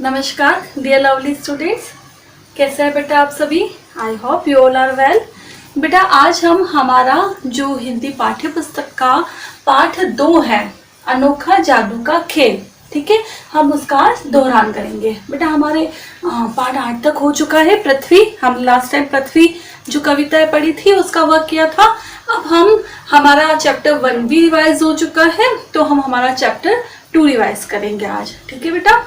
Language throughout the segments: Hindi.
नमस्कार डियर लवली स्टूडेंट्स, कैसे हैं बेटा आप सभी। I hope you all are well. बेटा आज हम हमारा जो हिंदी पाठ्य पुस्तक का पाठ 2 है, अनोखा जादू का खेल, ठीक है, हम उसका दोहरान करेंगे। बेटा हमारे पाठ 8 तक हो चुका है। पृथ्वी, हम लास्ट टाइम पृथ्वी जो कविताएं पढ़ी थी उसका वर्क किया था। अब हम हमारा चैप्टर 1 भी रिवाइज हो चुका है, तो हम हमारा चैप्टर 2 रिवाइज करेंगे आज, ठीक है बेटा।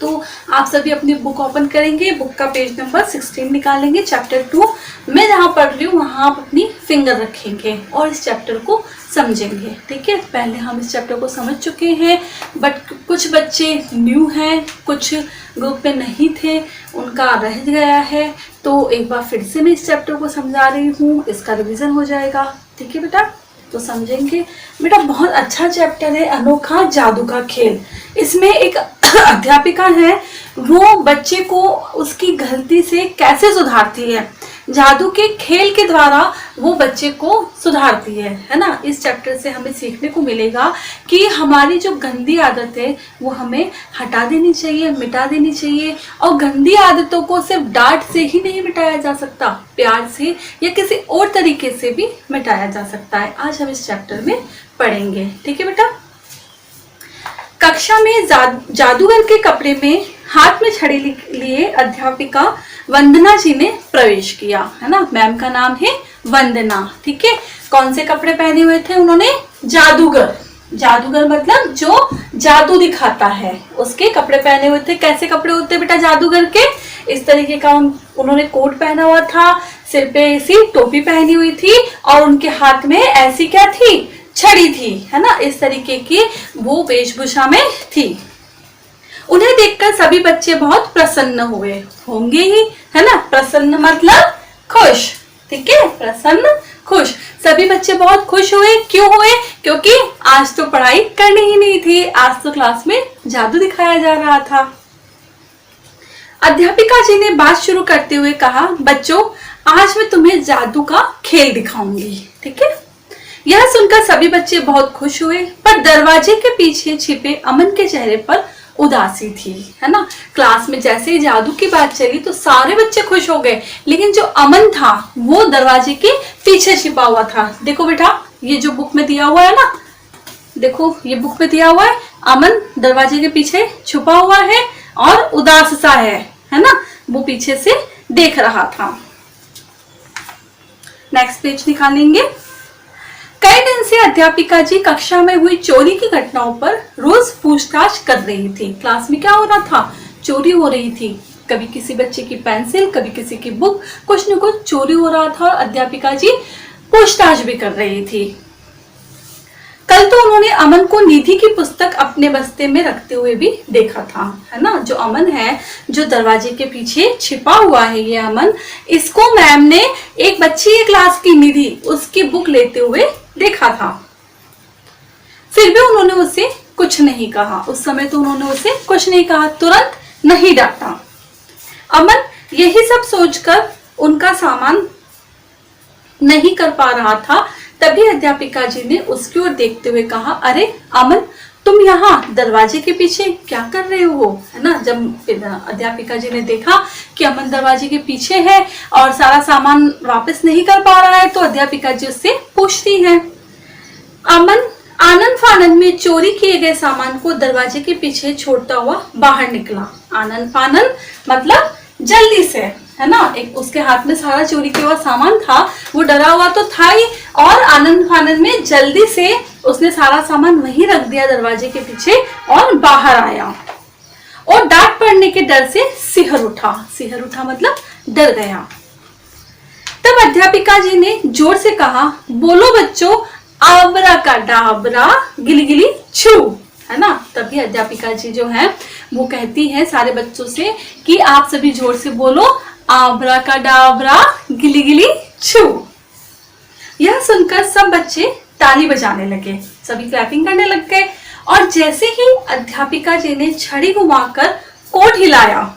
तो आप सभी अपनी बुक ओपन करेंगे, बुक का पेज नंबर 16 निकालेंगे। चैप्टर 2 मैं जहाँ पढ़ रही हूँ वहाँ आप अपनी फिंगर रखेंगे और इस चैप्टर को समझेंगे, ठीक है। पहले हम इस चैप्टर को समझ चुके हैं, बट कुछ बच्चे न्यू हैं, कुछ ग्रुप में नहीं थे, उनका रह गया है, तो एक बार फिर से मैं इस चैप्टर को समझा रही हूँ, इसका रिवीजन हो जाएगा, ठीक है बेटा। तो समझेंगे बेटा। बहुत अच्छा चैप्टर है अनोखा जादू का खेल। इसमें एक अध्यापिका है, वो बच्चे को उसकी गलती से कैसे सुधारती है, जादू के खेल के द्वारा वो बच्चे को सुधारती है ना। इस चैप्टर से हमें सीखने को मिलेगा कि हमारी जो गंदी आदत है वो हमें हटा देनी चाहिए, मिटा देनी चाहिए। और गंदी आदतों को सिर्फ डांट से ही नहीं मिटाया जा सकता, प्यार से या किसी और तरीके से भी मिटाया जा सकता है। आज हम इस चैप्टर में पढ़ेंगे, ठीक है बेटा। कक्षा में जादूगर के कपड़े में हाथ में छड़ी लिए अध्यापिका वंदना जी ने प्रवेश किया, है ना। मैम का नाम है वंदना, ठीक है। कौन से कपड़े पहने हुए थे उन्होंने? जादूगर। जादूगर मतलब जो जादू दिखाता है, उसके कपड़े पहने हुए थे। कैसे कपड़े होते बेटा जादूगर के? इस तरीके का उन्होंने कोट पहना हुआ था, सिर पे ऐसी टोपी पहनी हुई थी और उनके हाथ में ऐसी क्या थी? छड़ी थी, है ना। इस तरीके की वो वेशभूषा में थी। उन्हें देखकर सभी बच्चे बहुत प्रसन्न हुए, होंगे ही, है ना। प्रसन्न मतलब खुश, ठीक है। प्रसन्न, खुश, सभी बच्चे बहुत खुश हुए। क्यों हुए? क्योंकि आज तो पढ़ाई करनी ही नहीं थी, आज तो क्लास में जादू दिखाया जा रहा था। अध्यापिका जी ने बात शुरू करते हुए कहा, बच्चों आज मैं तुम्हें जादू का खेल दिखाऊंगी, ठीक है। यह सुनकर सभी बच्चे बहुत खुश हुए, पर दरवाजे के पीछे छिपे अमन के चेहरे पर उदासी थी, है ना। क्लास में जैसे ही जादू की बात चली तो सारे बच्चे खुश हो गए, लेकिन जो अमन था वो दरवाजे के पीछे छिपा हुआ था। देखो बेटा, ये जो बुक में दिया हुआ है ना, देखो ये बुक में दिया हुआ है, अमन दरवाजे के पीछे छुपा हुआ है और उदास सा है ना, वो पीछे से देख रहा था। नेक्स्ट पेज निकालेंगे। कई दिन से अध्यापिका जी कक्षा में हुई चोरी की घटनाओं पर रोज पूछताछ कर रही थी। क्लास में क्या हो रहा था? चोरी हो रही थी। कभी किसी बच्चे की पेंसिल, कभी किसी की बुक, कुछ न कुछ चोरी हो रहा था। अध्यापिका जी पूछताछ भी कर रही थी। कल तो उन्होंने अमन को निधि की पुस्तक अपने बस्ते में रखते हुए भी देखा था, है ना। जो अमन है, जो दरवाजे के पीछे छिपा हुआ है, ये अमन, इसको मैम ने एक बच्ची है क्लास की निधि, उसकी बुक लेते हुए देखा था। फिर भी उन्होंने उसे कुछ नहीं कहा। उस समय तो उन्होंने उसे कुछ नहीं कहा, तुरंत नहीं डांटा। अमन यही सब सोचकर उनका सामान नहीं कर पा रहा था, तभी अध्यापिका जी ने उसकी ओर देखते हुए कहा, अरे अमन तुम यहाँ दरवाजे के पीछे क्या कर रहे हो, है ना। जब अध्यापिका जी ने देखा कि अमन दरवाजे के पीछे है और सारा सामान वापस नहीं कर पा रहा है, तो अध्यापिका जी उससे पूछती हैं। अमन आनंद फानंद में चोरी किए गए सामान को दरवाजे के पीछे छोड़ता हुआ बाहर निकला। आनंद फानंद मतलब जल्दी से, है ना। एक उसके हाथ में सारा चोरी किया हुआ सामान था, वो डरा हुआ तो था ही, और आनंद फानंद में जल्दी से उसने सारा सामान वहीं रख दिया दरवाजे के पीछे और बाहर आया और डांट पड़ने के डर से सिहर उठा। सिहर उठा मतलब डर गया। तब अध्यापिका जी ने जोर से कहा, बोलो बच्चों, आबरा का डाबरा गिली गिली छू, है ना। तभी अध्यापिका जी जो है वो कहती है सारे बच्चों से कि आप सभी जोर से बोलो, आबरा का डाबरा गिली गिली छू। यह सुनकर सब बच्चे ताली बजाने लगे, सभी क्लैपिंग करने लग गए। और जैसे ही अध्यापिका जी ने छड़ी घुमाकर कोट हिलाया,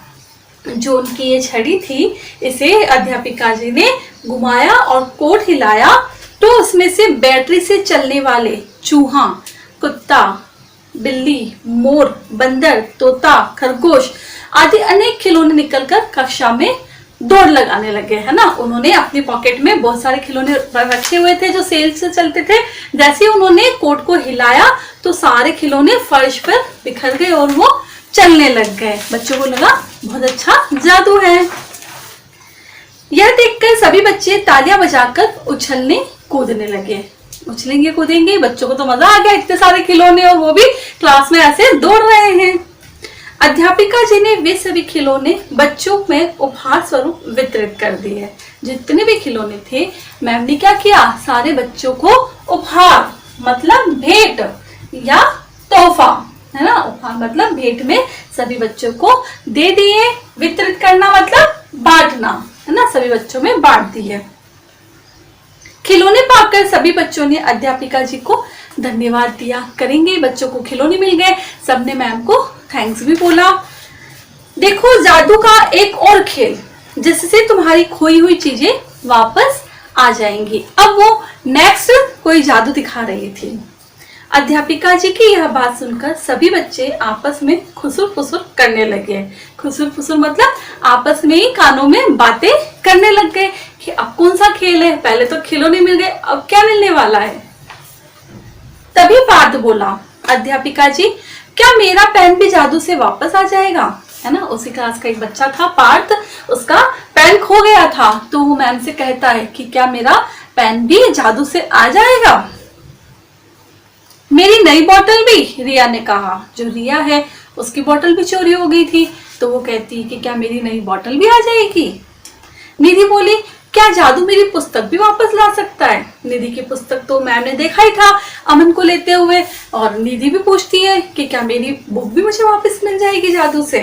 जो उनकी ये छड़ी थी, इसे अध्यापिका जी ने घुमाया और कोट हिलाया, तो उसमें से बैटरी से चलने वाले चूहा, कुत्ता, बिल्ली, मोर, बंदर, तोता, खरगोश आदि अनेक खिलौने निकलकर कक्षा में दौड़ लगाने लगे, है ना। उन्होंने अपनी पॉकेट में बहुत सारे खिलौने रखे हुए थे जो सेल से चलते थे। जैसे ही उन्होंने कोट को हिलाया तो सारे खिलौने फर्श पर बिखर गए और वो चलने लग गए। बच्चों को लगा बहुत अच्छा जादू है। यह देखकर सभी बच्चे तालियां बजाकर उछलने कूदने लगे। उछलेंगे कूदेंगे, बच्चों को तो मजा आ गया, इतने सारे खिलौने और वो भी क्लास में ऐसे दौड़ रहे हैं। अध्यापिका जी ने वे सभी खिलौने बच्चों में उपहार स्वरूप वितरित कर दिए। जितने भी खिलौने थे मैम ने क्या किया, सारे बच्चों को उपहार मतलब भेंट या तोहफा, है ना। उपहार मतलब भेंट में सभी बच्चों को दे दिए। वितरित करना मतलब बांटना, है ना, सभी बच्चों में बांट दिए। खिलौने पाकर सभी बच्चों ने अध्यापिका जी को धन्यवाद दिया करेंगे। बच्चों को खिलौने मिल गए, सबने मैम को थैंक्स भी बोला। देखो जादू का एक और खेल, जिससे तुम्हारी खोई हुई चीजें वापस आ जाएंगी। अब वो नेक्स्ट कोई जादू दिखा रही थी। अध्यापिका जी की यह बात सुनकर सभी बच्चे आपस में खुसुर फुसुर करने लगे। खुसुर फुसुर मतलब आपस में ही कानों में बातें करने लग गए कि अब कौन सा खेल है, पहले तो खिलौने मिल गए, अब क्या मिलने वाला है। तभी पार्थ बोला, अध्यापिका जी क्या मेरा पेन भी जादू से वापस आ जाएगा, है ना। उसी क्लास का एक बच्चा था पार्थ, उसका पेन खो गया था, तो वो मैम से कहता है कि क्या मेरा पेन भी जादू से आ जाएगा। मेरी नई बोतल भी, रिया ने कहा। जो रिया है उसकी बोतल भी चोरी हो गई थी, तो वो कहती है कि क्या मेरी नई बोतल भी आ जाएगी। निधि बोली, क्या जादू मेरी पुस्तक भी वापस ला सकता है। निधि की पुस्तक तो मैम ने देखा ही था अमन को लेते हुए, और निधि भी पूछती है कि क्या मेरी बुक भी मुझे वापस मिल जाएगी जादू से।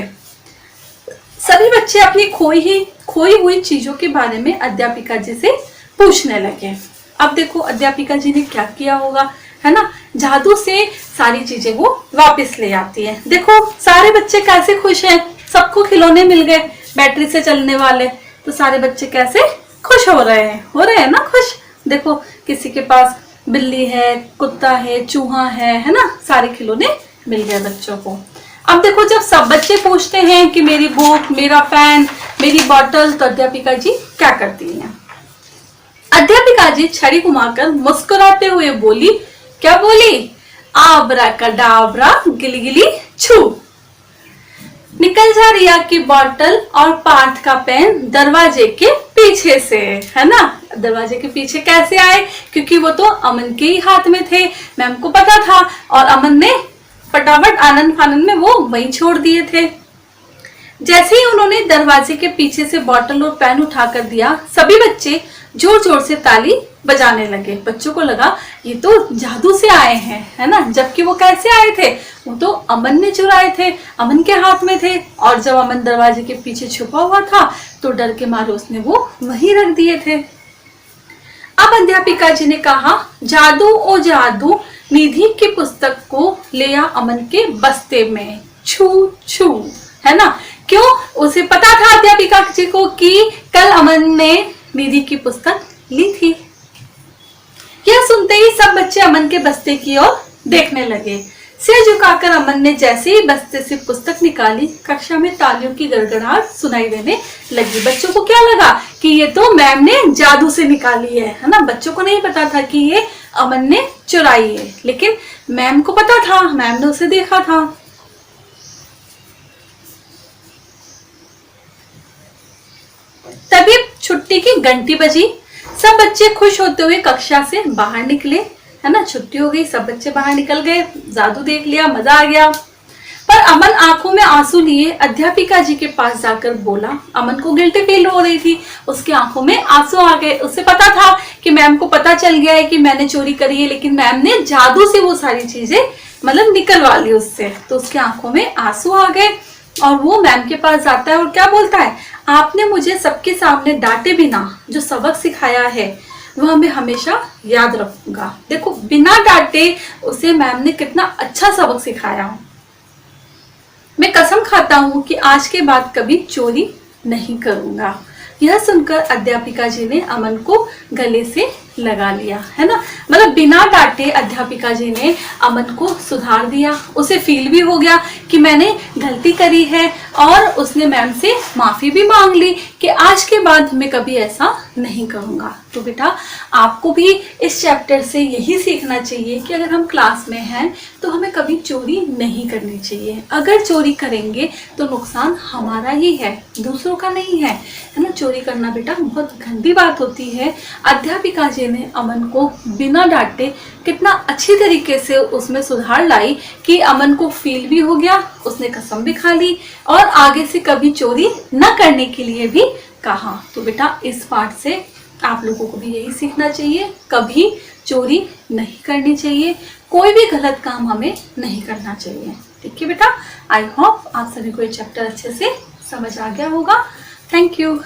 सभी बच्चे अपनी खोई हुई चीजों के बारे में अध्यापिका जी से पूछने लगे। अब देखो अध्यापिका जी ने क्या किया होगा, है ना। जादू से सारी चीजें वो वापस ले आती है। देखो सारे बच्चे कैसे खुश हैं, सबको खिलौने मिल गए बैटरी से चलने वाले, तो सारे बच्चे कैसे खुश हो रहे हैं ना खुश। देखो किसी के पास बिल्ली है, कुत्ता है, चूहा है ना, सारे खिलौने मिल गए बच्चों को। अब देखो जब सब बच्चे पूछते हैं कि मेरी बुक, मेरा पेन, मेरी बोतल, तो अध्यापिका जी क्या करती हैं। अध्यापिका जी छड़ी घुमाकर मुस्कुराते हुए बोली, क्या बोली, आबरा कडाबरा गिली गिली छू। निकल जा रिया की बोतल और पार्थ का पेन दरवाजे के पीछे से, है ना। दरवाजे के पीछे कैसे आए, क्योंकि वो तो अमन के ही हाथ में थे, मैम को पता था, और अमन ने फटाफट आनंद फानंद में वो वहीं छोड़ दिए थे। जैसे ही उन्होंने दरवाजे के पीछे से बोतल और पेन उठाकर दिया, सभी बच्चे जोर जोर से ताली बजाने लगे। बच्चों को लगा ये तो जादू से आए हैं, है ना। जबकि वो कैसे आए थे, वो तो अमन ने चुराए थे, अमन के हाथ में थे, और जब अमन दरवाजे के पीछे छुपा हुआ था तो डर के मारे उसने वो वहीं रख दिए थे। अब अध्यापिका जी ने कहा, जादू ओ जादू, निधि की पुस्तक को ले आ अमन के बस्ते में, छू छू, है ना। क्यों, उसे पता था अध्यापिका जी को कि कल अमन ने निधि की पुस्तक ली थी। यह सुनते ही सब बच्चे अमन के बस्ते की ओर देखने लगे। सिर झुकाकर अमन ने जैसे ही बस्ते से पुस्तक निकाली, कक्षा में तालियों की गड़गड़ाहट सुनाई देने लगी। बच्चों को क्या लगा कि ये तो मैम ने जादू से निकाली है ना। बच्चों को नहीं पता था कि ये अमन ने चुराई है, लेकिन मैम को पता था, मैम ने उसे देखा था। तभी छुट्टी की घंटी बजी। सब बच्चे खुश होते हुए कक्षा से बाहर निकले, है ना। छुट्टी हो गई, सब बच्चे बाहर निकल गए, जादू देख लिया, मजा आ गया। पर अमन आंखों में आंसू लिए अध्यापिका जी के पास जाकर बोला। अमन को गिल्टी फील हो रही थी, उसकी आंखों में आंसू आ गए। उसे पता था कि मैम को पता चल गया है कि मैंने चोरी करी है, लेकिन मैम ने जादू से वो सारी चीजें मतलब निकलवा ली उससे, तो उसकी आंखों में आंसू आ गए। और वो मैम के पास जाता है और क्या बोलता है, आपने मुझे सबके सामने डांटे बिना जो सबक सिखाया है वह मैं हमेशा याद रखूंगा। देखो बिना डांटे उसे मैम ने कितना अच्छा सबक सिखाया। मैं कसम खाता हूं कि आज के बाद कभी चोरी नहीं करूंगा। यह सुनकर अध्यापिका जी ने अमन को गले से लगा लिया, है ना। मतलब बिना डांटे अध्यापिका जी ने अमन को सुधार दिया, उसे फील भी हो गया कि मैंने गलती करी है, और उसने मैम से माफ़ी भी मांग ली कि आज के बाद मैं कभी ऐसा नहीं करूँगा। तो बेटा आपको भी इस चैप्टर से यही सीखना चाहिए कि अगर हम क्लास में हैं तो हमें कभी चोरी नहीं करनी चाहिए। अगर चोरी करेंगे तो नुकसान हमारा ही है, दूसरों का नहीं है ना। चोरी करना बेटा बहुत गंदी बात होती है। अध्यापिका जी ने अमन को बिना डांटे कितना अच्छी तरीके से उसमें सुधार लाई कि अमन को फील भी हो गया, उसने कसम भी खा ली और आगे से कभी चोरी न करने के लिए भी कहा। तो बेटा इस पाठ से आप लोगों को भी यही सीखना चाहिए, कभी चोरी नहीं करनी चाहिए, कोई भी गलत काम हमें नहीं करना चाहिए। ठीक है बेटा, आई होप आप सभी को ये चैप्टर अच्छे से समझ आ गया होगा। Thank you.